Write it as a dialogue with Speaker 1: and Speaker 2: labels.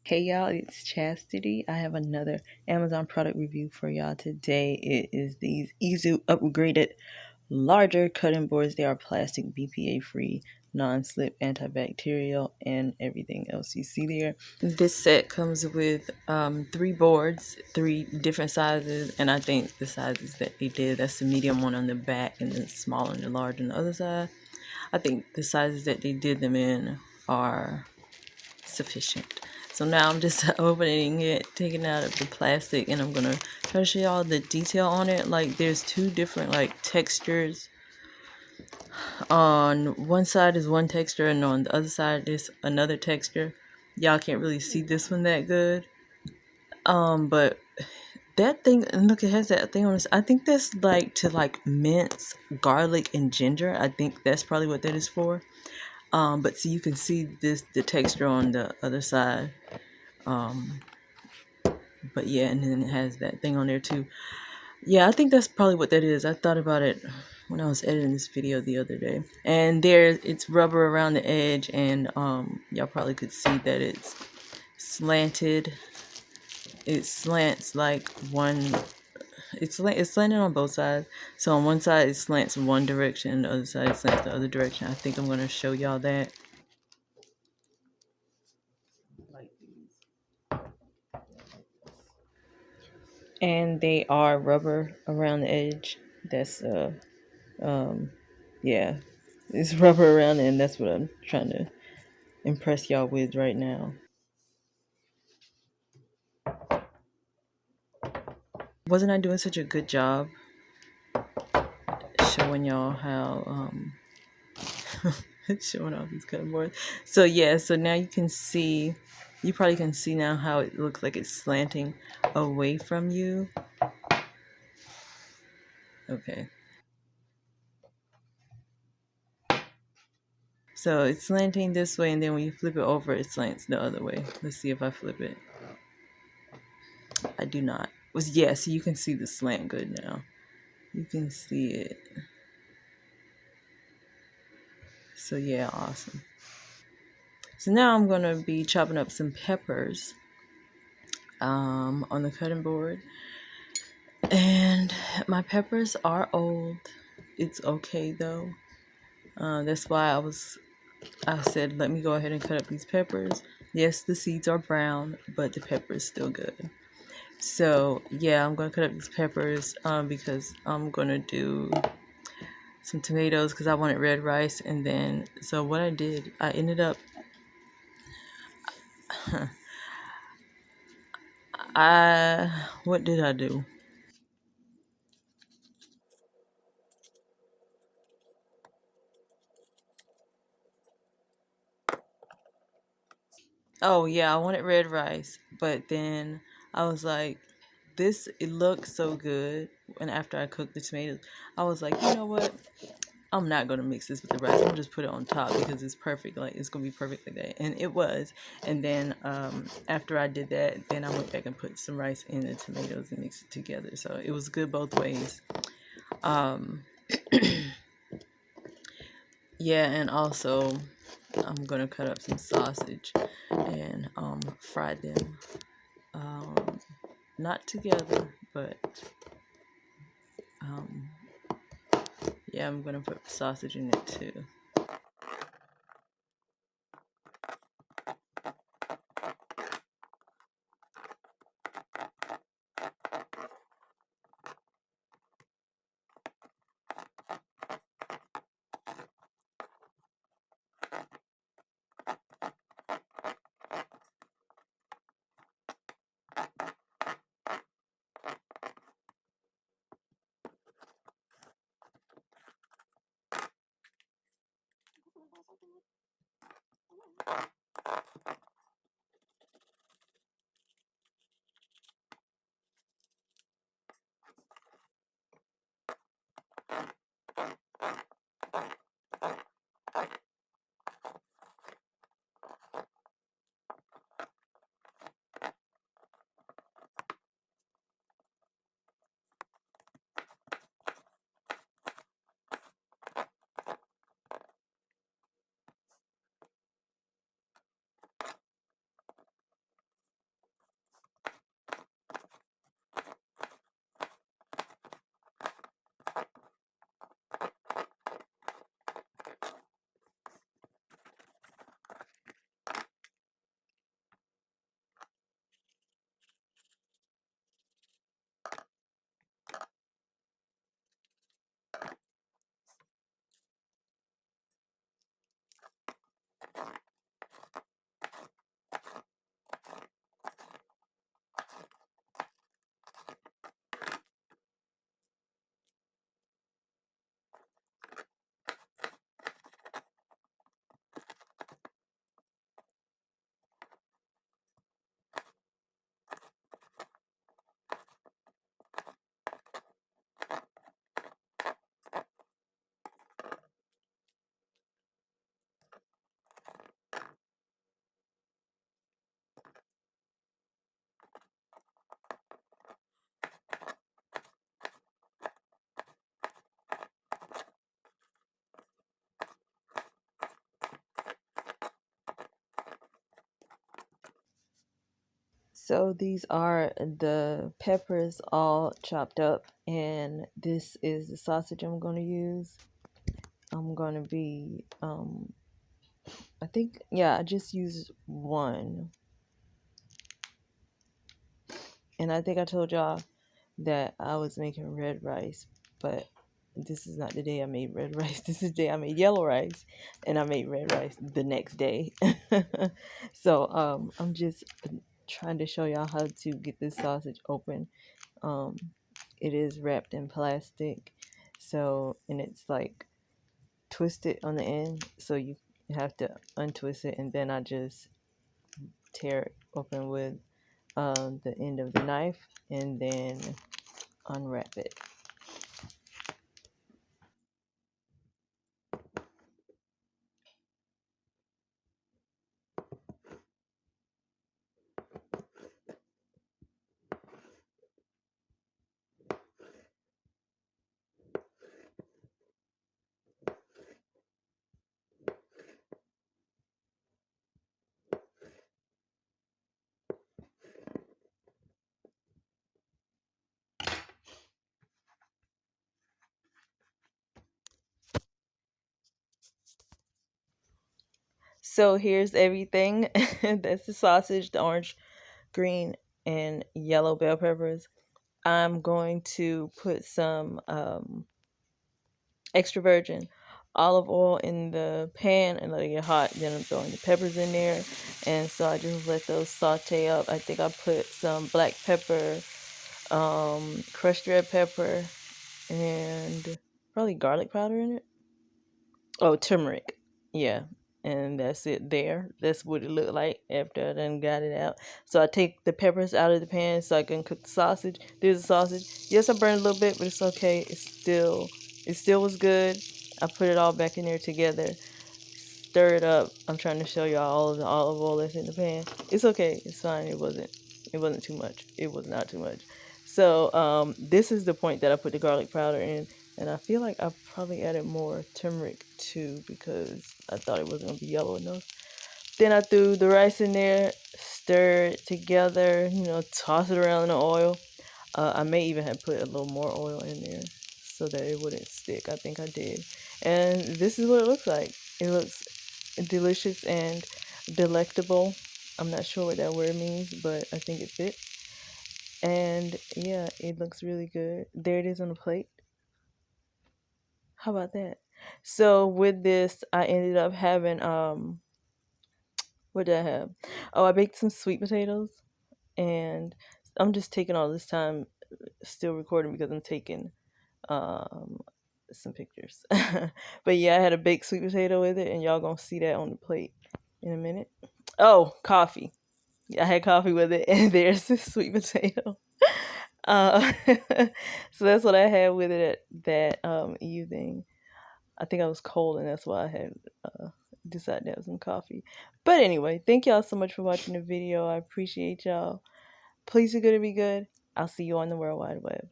Speaker 1: Hey y'all, it's Chastity. I have another Amazon product review for y'all today. It is these Easy upgraded larger cutting boards. They are plastic, BPA free, non-slip, antibacterial, and everything else you see there. This set comes with 3 boards, 3 different sizes, and I think the sizes that they did, that's the medium one on the back and the small and the large on the other side. I think the sizes that they did them in are sufficient. So now I'm just opening it, taking it out of the plastic, and I'm gonna try to show y'all the detail on it. Like, there's 2 different like textures. On one side is one texture, and on the other side is another texture. Y'all can't really see this one that good. But that thing, and look, it has that thing on it. I think that's like to like mince garlic and ginger. I think that's probably what that is for. But see, you can see the texture on the other side. But yeah, and then it has that thing on there too. Yeah, I think that's probably what that is. I thought about it when I was editing this video the other day. And there, it's rubber around the edge, and y'all probably could see that it's slanted. It slants like one. It's slanted on both sides. So on one side it slants in one direction, and the other side it slants the other direction. I think I'm gonna show y'all that. And they are rubber around the edge. That's yeah, it's rubber around it, and that's what I'm trying to impress y'all with right now. Wasn't I doing such a good job showing y'all how showing all these cutting boards? So yeah, so now you can see, you probably can see now how it looks like it's slanting away from you. Okay, so it's slanting this way, and then when you flip it over, it slants the other way. Let's see if I flip it. I do not. Yeah, so you can see the slant good now. You can see it. So yeah, awesome. So now I'm gonna be chopping up some peppers on the cutting board. And my peppers are old. It's okay though. That's why I said, let me go ahead and cut up these peppers. Yes, the seeds are brown, but the pepper is still good. So yeah, I'm gonna cut up these peppers because I'm gonna do some tomatoes because I wanted red rice. And then, so what I did, I ended up what did I do? Oh yeah, I wanted red rice, but then I was like, it looks so good. And after I cooked the tomatoes, I was like, you know what? I'm not gonna mix this with the rice. I'm gonna just put it on top because it's perfect. Like, it's gonna be perfect like that, and it was. And then after I did that, then I went back and put some rice in the tomatoes and mixed it together. So it was good both ways. Yeah, and also I'm gonna cut up some sausage and fry them. Not together, but yeah, I'm gonna put sausage in it too. So these are the peppers all chopped up, and this is the sausage I'm going to use. I'm going to be, I think, yeah, I just used one. And I think I told y'all that I was making red rice, but this is not the day I made red rice. This is the day I made yellow rice, and I made red rice the next day. So I'm just trying to show y'all how to get this sausage open. Um, it is wrapped in plastic, so, and it's like twisted on the end, so you have to untwist it, and then I just tear it open with the end of the knife, and then unwrap it. So here's everything. That's the sausage, the orange, green, and yellow bell peppers. I'm going to put some extra virgin olive oil in the pan and let it get hot. Then I'm throwing the peppers in there, and so I just let those saute up. I think I put some black pepper, crushed red pepper, and probably garlic powder in it. Oh, turmeric. Yeah. And that's it there. That's what it looked like after I done got it out. So I take the peppers out of the pan so I can cook the sausage. There's the sausage. Yes, I burned a little bit, but it's okay. It still was good. I put it all back in there together. Stir it up. I'm trying to show y'all all of the olive oil that's in the pan. It's okay. It's fine. It wasn't too much. It was not too much. So this is the point that I put the garlic powder in. And I feel like I probably added more turmeric too because I thought it wasn't going to be yellow enough. Then I threw the rice in there, stir it together, toss it around in the oil. I may even have put a little more oil in there so that it wouldn't stick. I think I did. And this is what it looks like. It looks delicious and delectable. I'm not sure what that word means, but I think it fits. And yeah, it looks really good. There it is on the plate. How about that? So with this, I ended up having what did I have? Oh, I baked some sweet potatoes, and I'm just taking all this time still recording because I'm taking um some pictures. But yeah, I had a baked sweet potato with it, and y'all gonna see that on the plate in a minute. Oh, coffee. Yeah, I had coffee with it, and there's the sweet potato. Uh, so that's what I had with it that evening. I think I was cold, and that's why I had decided to have some coffee. But anyway, thank y'all so much for watching the video. I appreciate y'all. Please do good to be good. I'll see you on the World Wide Web.